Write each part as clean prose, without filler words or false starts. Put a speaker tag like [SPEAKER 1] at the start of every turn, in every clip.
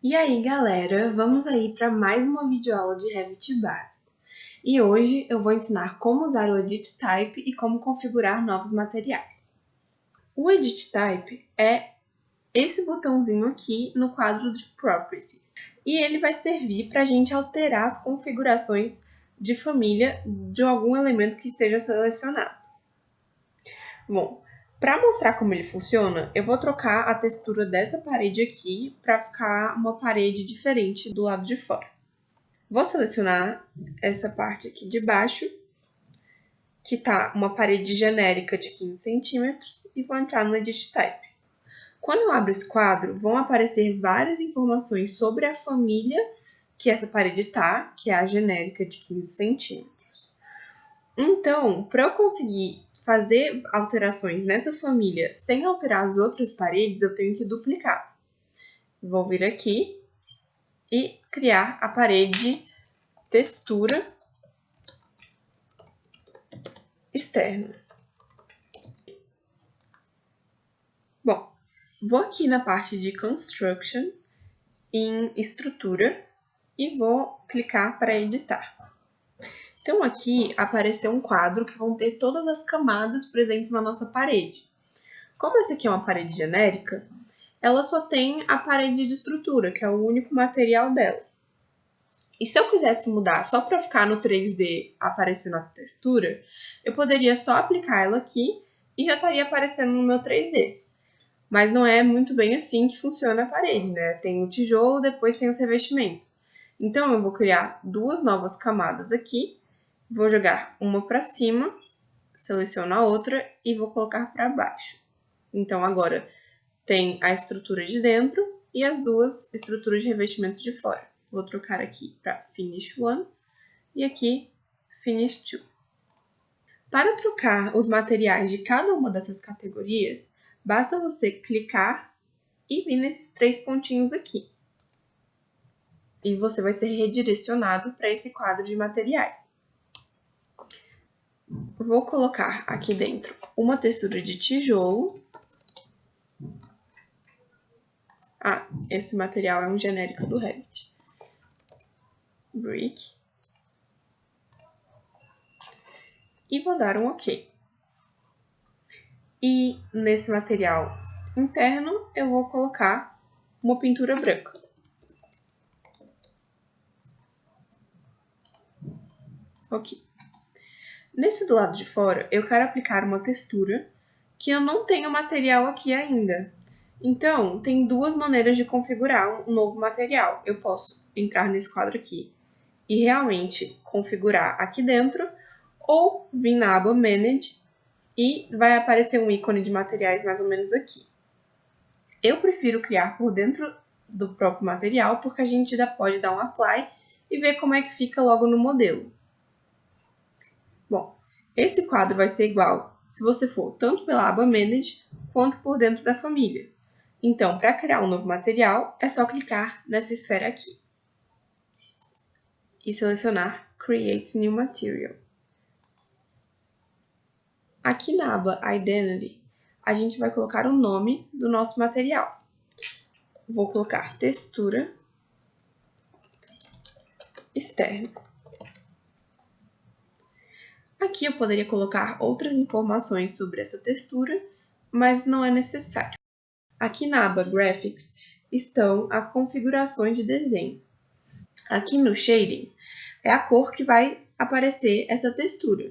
[SPEAKER 1] E aí, galera, vamos aí para mais uma videoaula de Revit básico. E hoje eu vou ensinar como usar o Edit Type e como configurar novos materiais. O Edit Type é esse botãozinho aqui no quadro de Properties. E ele vai servir para a gente alterar as configurações de família de algum elemento que esteja selecionado. Bom, para mostrar como ele funciona, eu vou trocar a textura dessa parede aqui para ficar uma parede diferente do lado de fora. Vou selecionar essa parte aqui de baixo, que tá uma parede genérica de 15 centímetros, e vou entrar no Edit Type. Quando eu abro esse quadro, vão aparecer várias informações sobre a família que essa parede tá, que é a genérica de 15 centímetros. Então, para eu conseguir fazer alterações nessa família sem alterar as outras paredes, eu tenho que duplicar. Vou vir aqui e criar a parede textura externa. Bom, vou aqui na parte de Construction, em Estrutura, e vou clicar para editar. Então aqui apareceu um quadro que vão ter todas as camadas presentes na nossa parede. Como essa aqui é uma parede genérica, ela só tem a parede de estrutura, que é o único material dela. E se eu quisesse mudar só para ficar no 3D aparecendo a textura, eu poderia só aplicar ela aqui e já estaria aparecendo no meu 3D. Mas não é muito bem assim que funciona a parede, né? Tem o tijolo, depois tem os revestimentos. Então, eu vou criar duas novas camadas aqui, vou jogar uma para cima, seleciono a outra e vou colocar para baixo. Então, agora tem a estrutura de dentro e as duas estruturas de revestimento de fora. Vou trocar aqui para Finish 1 e aqui Finish 2. Para trocar os materiais de cada uma dessas categorias, basta você clicar e vir nesses três pontinhos aqui. E você vai ser redirecionado para esse quadro de materiais. Vou colocar aqui dentro uma textura de tijolo. Esse material é um genérico do Revit. Brick. E vou dar um OK. E nesse material interno eu vou colocar uma pintura branca. Ok. Nesse do lado de fora, eu quero aplicar uma textura que eu não tenho material aqui ainda. Então, tem duas maneiras de configurar um novo material. Eu posso entrar nesse quadro aqui e realmente configurar aqui dentro, ou vir na aba Manage e vai aparecer um ícone de materiais mais ou menos aqui. Eu prefiro criar por dentro do próprio material, porque a gente já pode dar um Apply e ver como é que fica logo no modelo. Bom, esse quadro vai ser igual se você for tanto pela aba Manage quanto por dentro da família. Então, para criar um novo material, é só clicar nessa esfera aqui e selecionar Create New Material. Aqui na aba Identity, a gente vai colocar o nome do nosso material. Vou colocar textura externa. Aqui eu poderia colocar outras informações sobre essa textura, mas não é necessário. Aqui na aba Graphics estão as configurações de desenho. Aqui no Shading é a cor que vai aparecer essa textura.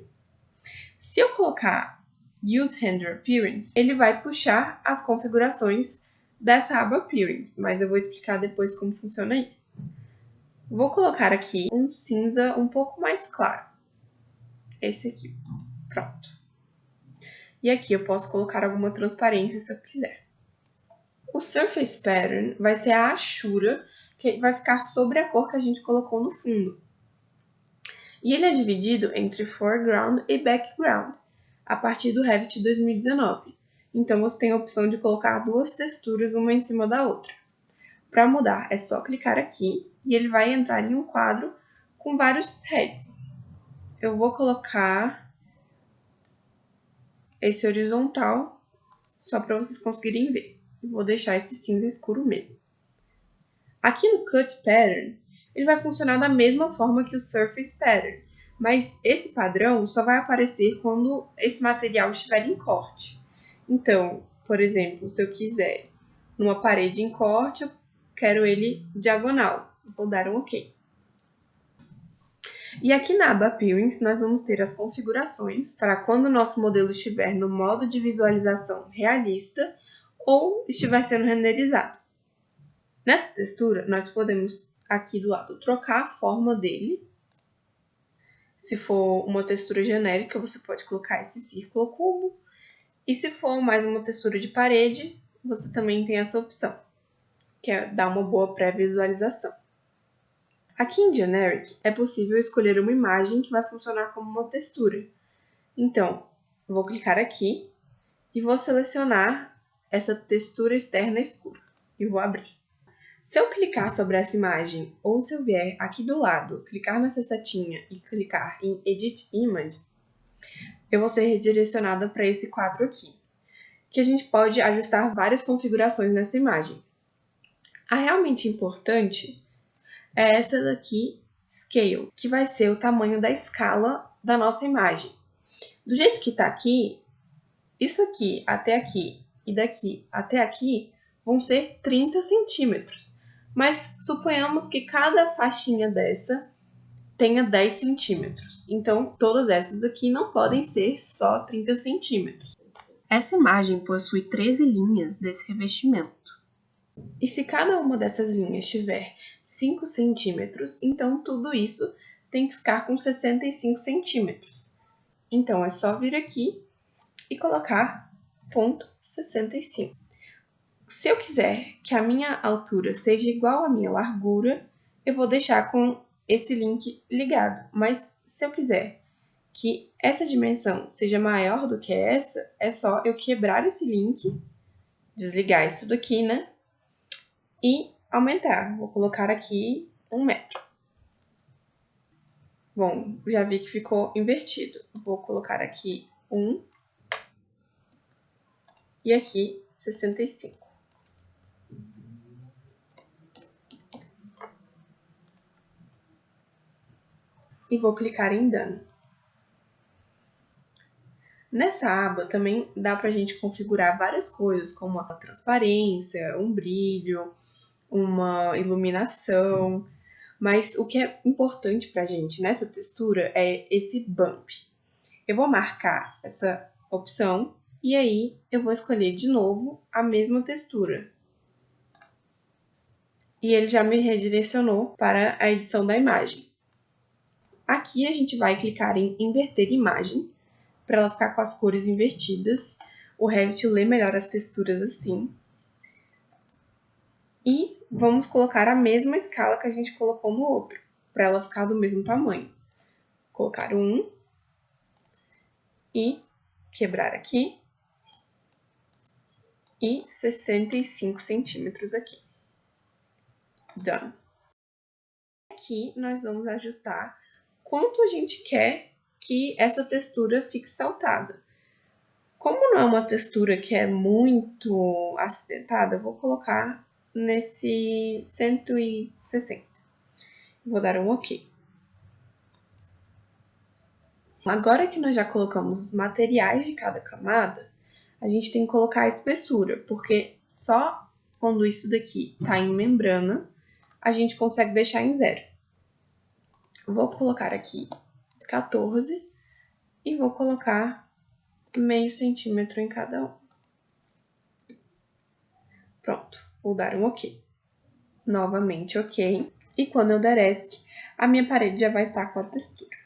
[SPEAKER 1] Se eu colocar Use Render Appearance, ele vai puxar as configurações dessa aba Appearance, mas eu vou explicar depois como funciona isso. Vou colocar aqui um cinza um pouco mais claro. Esse aqui. Pronto. E aqui eu posso colocar alguma transparência se eu quiser. O Surface Pattern vai ser a achura que vai ficar sobre a cor que a gente colocou no fundo. E ele é dividido entre Foreground e Background, a partir do Revit 2019. Então, você tem a opção de colocar duas texturas uma em cima da outra. Para mudar, é só clicar aqui e ele vai entrar em um quadro com vários heads. Eu vou colocar esse horizontal só para vocês conseguirem ver. Vou deixar esse cinza escuro mesmo. Aqui no Cut Pattern, ele vai funcionar da mesma forma que o Surface Pattern, mas esse padrão só vai aparecer quando esse material estiver em corte. Então, por exemplo, se eu quiser numa parede em corte, eu quero ele diagonal. Vou dar um OK. E aqui na aba Appearance, nós vamos ter as configurações para quando o nosso modelo estiver no modo de visualização realista ou estiver sendo renderizado. Nessa textura, nós podemos, aqui do lado, trocar a forma dele. Se for uma textura genérica, você pode colocar esse círculo ou cubo. E se for mais uma textura de parede, você também tem essa opção, que é dar uma boa pré-visualização. Aqui em Generic, é possível escolher uma imagem que vai funcionar como uma textura. Então, vou clicar aqui e vou selecionar essa textura externa escura e vou abrir. Se eu clicar sobre essa imagem, ou se eu vier aqui do lado, clicar nessa setinha e clicar em Edit Image, eu vou ser redirecionada para esse quadro aqui, que a gente pode ajustar várias configurações nessa imagem. A realmente importante é essa daqui, Scale, que vai ser o tamanho da escala da nossa imagem. Do jeito que está aqui, isso aqui e daqui até aqui vão ser 30 centímetros. Mas suponhamos que cada faixinha dessa tenha 10 centímetros. Então, todas essas aqui não podem ser só 30 centímetros. Essa imagem possui 13 linhas desse revestimento. E se cada uma dessas linhas tiver 5 centímetros, então tudo isso tem que ficar com 65 centímetros. Então, é só vir aqui e colocar ponto 65. Se eu quiser que a minha altura seja igual à minha largura, eu vou deixar com esse link ligado. Mas se eu quiser que essa dimensão seja maior do que essa, é só eu quebrar esse link, desligar isso daqui, né? E aumentar. Vou colocar aqui 1 metro. Bom, já vi que ficou invertido. Vou colocar aqui 1 e aqui 65. E vou clicar em Done. Nessa aba também dá para a gente configurar várias coisas, como a transparência, um brilho, uma iluminação, mas o que é importante para a gente nessa textura é esse bump. Eu vou marcar essa opção e aí eu vou escolher de novo a mesma textura. E ele já me redirecionou para a edição da imagem. Aqui a gente vai clicar em inverter imagem, para ela ficar com as cores invertidas. O Revit lê melhor as texturas assim. E vamos colocar a mesma escala que a gente colocou no outro, para ela ficar do mesmo tamanho. Colocar 1 e quebrar aqui. E 65 centímetros aqui. Done. Aqui nós vamos ajustar quanto a gente quer que essa textura fique saltada. Como não é uma textura que é muito acidentada, eu vou colocar nesse 160. Vou dar um OK. Agora que nós já colocamos os materiais de cada camada, a gente tem que colocar a espessura, porque só quando isso daqui está em membrana, a gente consegue deixar em 0. Vou colocar aqui 14 e vou colocar meio centímetro em cada um. Pronto, vou dar um OK. Novamente OK. E quando eu der ESC, a minha parede já vai estar com a textura.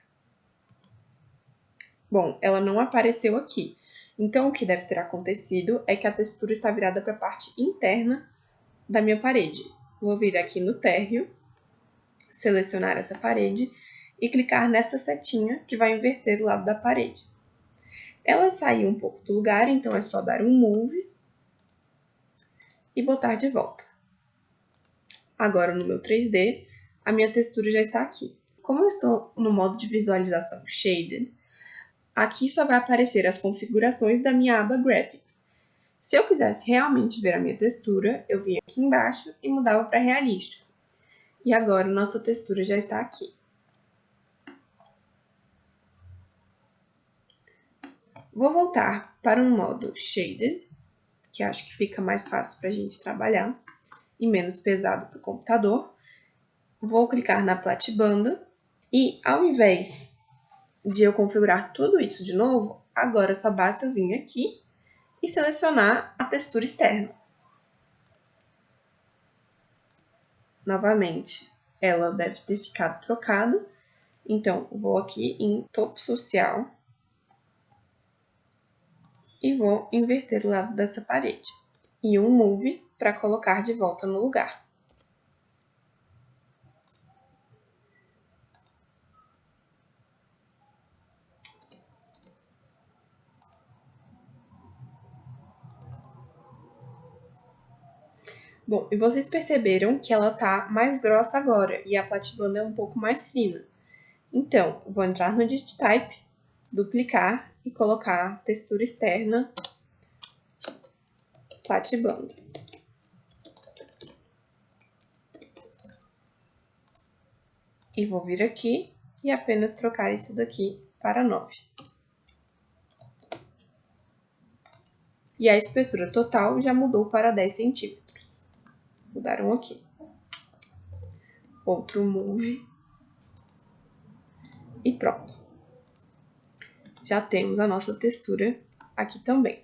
[SPEAKER 1] Bom, ela não apareceu aqui. Então, o que deve ter acontecido é que a textura está virada para a parte interna da minha parede. Vou vir aqui no térreo, selecionar essa parede e clicar nessa setinha que vai inverter do lado da parede. Ela saiu um pouco do lugar, então é só dar um Move e botar de volta. Agora, no meu 3D, a minha textura já está aqui. Como eu estou no modo de visualização Shaded, aqui só vai aparecer as configurações da minha aba Graphics. Se eu quisesse realmente ver a minha textura, eu vinha aqui embaixo e mudava para realístico. E agora nossa textura já está aqui. Vou voltar para um modo Shaded, que acho que fica mais fácil para a gente trabalhar e menos pesado para o computador. Vou clicar na platibanda e, ao invés de eu configurar tudo isso de novo, agora só basta vir aqui e selecionar a textura externa. Novamente, ela deve ter ficado trocada, então vou aqui em topo social e vou inverter o lado dessa parede. E um Move para colocar de volta no lugar. Bom, e vocês perceberam que ela tá mais grossa agora e a platibanda é um pouco mais fina. Então, vou entrar no Edit Type, duplicar e colocar a textura externa platibanda. E vou vir aqui e apenas trocar isso daqui para 9. E a espessura total já mudou para 10 centímetros. Vou dar um OK. Outro Move. E pronto. Já temos a nossa textura aqui também.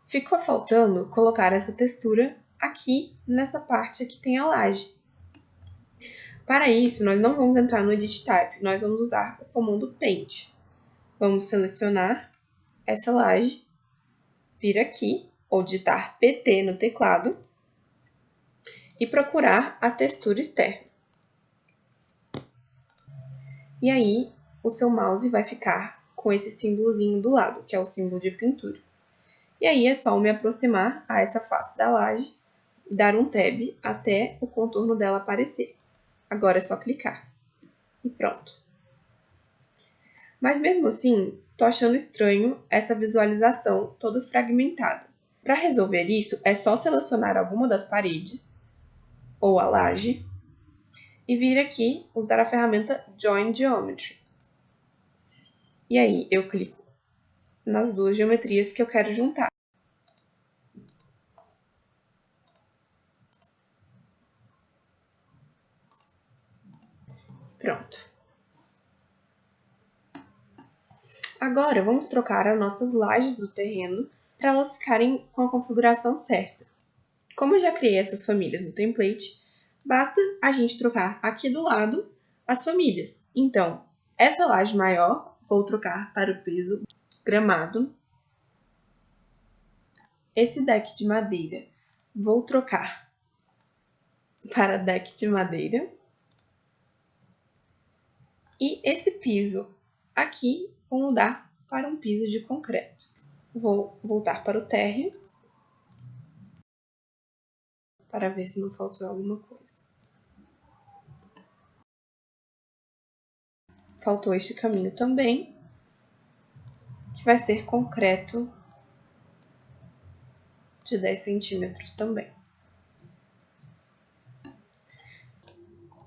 [SPEAKER 1] Ficou faltando colocar essa textura aqui nessa parte que tem a laje. Para isso, nós não vamos entrar no Edit Type, nós vamos usar o comando Paint. Vamos selecionar essa laje, vir aqui, ou digitar PT no teclado, e procurar a textura externa. E aí, o seu mouse vai ficar com esse símbolozinho do lado, que é o símbolo de pintura. E aí é só me aproximar a essa face da laje e dar um tab até o contorno dela aparecer. Agora é só clicar. E pronto. Mas mesmo assim, tô achando estranho essa visualização toda fragmentada. Para resolver isso, é só selecionar alguma das paredes, ou a laje, e vir aqui usar a ferramenta Join Geometry. E aí eu clico nas duas geometrias que eu quero juntar. Pronto. Agora, vamos trocar as nossas lajes do terreno para elas ficarem com a configuração certa. Como eu já criei essas famílias no template, basta a gente trocar aqui do lado as famílias. Então, essa laje maior, vou trocar para o piso gramado. Esse deck de madeira, vou trocar para deck de madeira. E esse piso aqui, vou mudar para um piso de concreto. Vou voltar para o térreo, para ver se não faltou alguma coisa. Faltou este caminho também, que vai ser concreto de 10 centímetros também.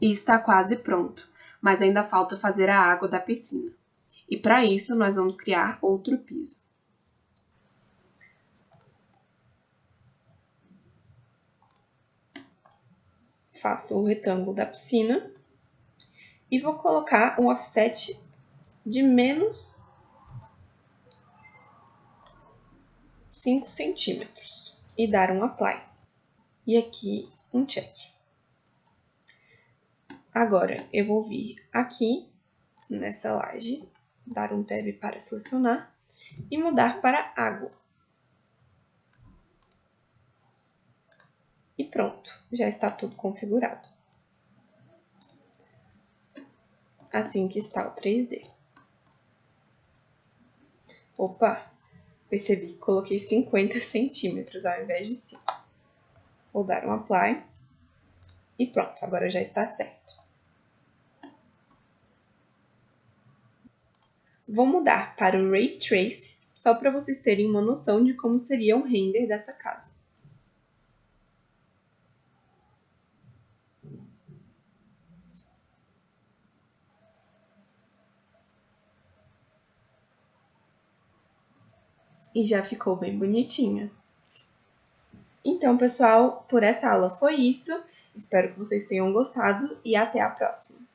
[SPEAKER 1] E está quase pronto, mas ainda falta fazer a água da piscina. E para isso, nós vamos criar outro piso. Faço o retângulo da piscina e vou colocar um offset de menos 5 centímetros e dar um apply. E aqui um check. Agora eu vou vir aqui nessa laje, dar um tab para selecionar e mudar para água. E pronto, já está tudo configurado. Assim que está o 3D. Opa, percebi que coloquei 50 centímetros ao invés de 5. Vou dar um apply e pronto, agora já está certo. Vou mudar para o Ray Trace, só para vocês terem uma noção de como seria o render dessa casa. E já ficou bem bonitinha. Então, pessoal, por essa aula foi isso. Espero que vocês tenham gostado e até a próxima.